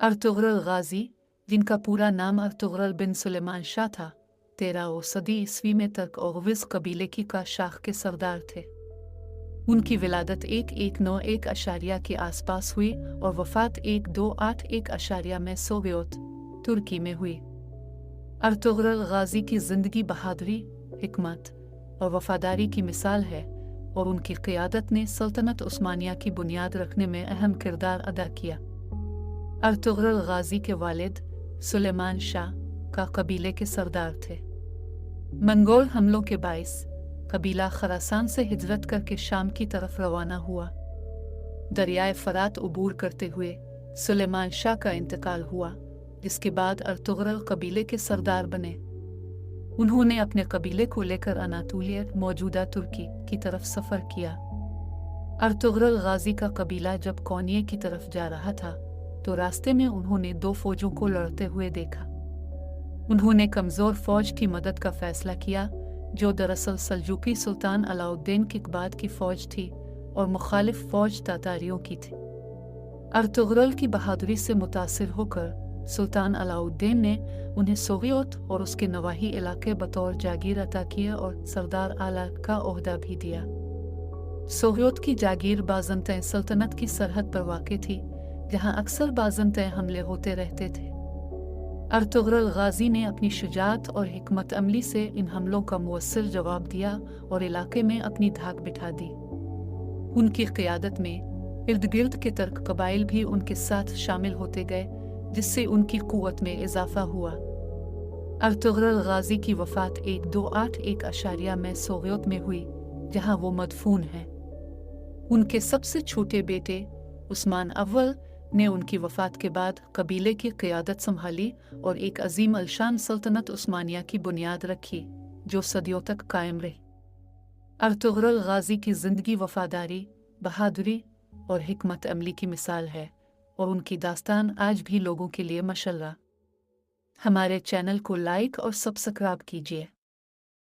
Ertugrul गाजी, जिनका पूरा नाम अर्तुगरुल बिन सुलेमान शाह था, 13वीं सदी ईस्वी में तुर्क ओगविज कबीले की का शाख के सरदार थे। उनकी विलादत 1191 अशारिया के आसपास हुई और वफात 1281 अशारिया में सोवियत तुर्की में हुई। अर्तुगरुल गाजी की जिंदगी बहादुरी, हिकमत और वफादारी की मिसाल है और उनकी क़ियादत ने सल्तनत उस्मानिया की बुनियाद रखने में अहम किरदार अदा किया। अर्तुगरुल गाजी के वालिद सुलेमान शाह का कबीले के सरदार थे। मंगोल हमलों के बाइस कबीला खरासान से हिजरत करके शाम की तरफ रवाना हुआ। दरियाए फरात उबूर करते हुए सुलेमान शाह का इंतकाल हुआ, जिसके बाद अर्तुगरुल कबीले के सरदार बने। उन्होंने अपने कबीले को लेकर अनातोलिया मौजूदा तुर्की की तरफ सफ़र किया। अर्तुगरुल गाजी का कबीला जब कोनिये की तरफ जा रहा था तो रास्ते में उन्होंने दो फौजों को लड़ते हुए देखा। उन्होंने कमज़ोर फौज की मदद का फैसला किया, जो दरअसल सल्जूकी सुल्तान अलाउद्दीन किकबाद की फौज थी और मुखालिफ फौज तातारियों की थी। अर्तुगरुल की बहादुरी से मुतासिर होकर सुल्तान अलाउद्दीन ने उन्हें सोवियत और उसके नवाही इलाके बतौर जागीर अता किए और सरदार आला का ओहदा भी दिया। सोवियत की जागीर बाज़ंतैन सल्तनत की सरहद पर वाक़ थी, जहां अक्सर बाज़ंतैन हमले होते रहते थे। अर्तुगरुल गाजी ने अपनी शुजाअत और हिकमत अमली से इन हमलों का मुअस्सिर जवाब दिया और इलाके में अपनी धाक बिठा दी। उनकी क़ियादत में इर्द गिर्द के तुर्क कबाइल भी उनके साथ शामिल होते गए, जिससे उनकी क़ुव्वत में इजाफ़ा हुआ। अर्तुगरुल गाजी की वफ़ात 1281 अशारिया में सोवियत में हुई, जहां वो मदफून हैं। उनके सबसे छोटे बेटे उस्मान अव्वल ने उनकी वफ़ात के बाद कबीले की क़ियादत संभाली और एक अजीम अलशान सल्तनत उस्मानिया की बुनियाद रखी, जो सदियों तक कायम रही। अर्तुगरुल गाजी की ज़िंदगी वफ़ादारी, बहादुरी और हिकमत अमली की मिसाल है और उनकी दास्तान आज भी लोगों के लिए मशअल्ला। हमारे चैनल को लाइक और सब्सक्राइब कीजिए।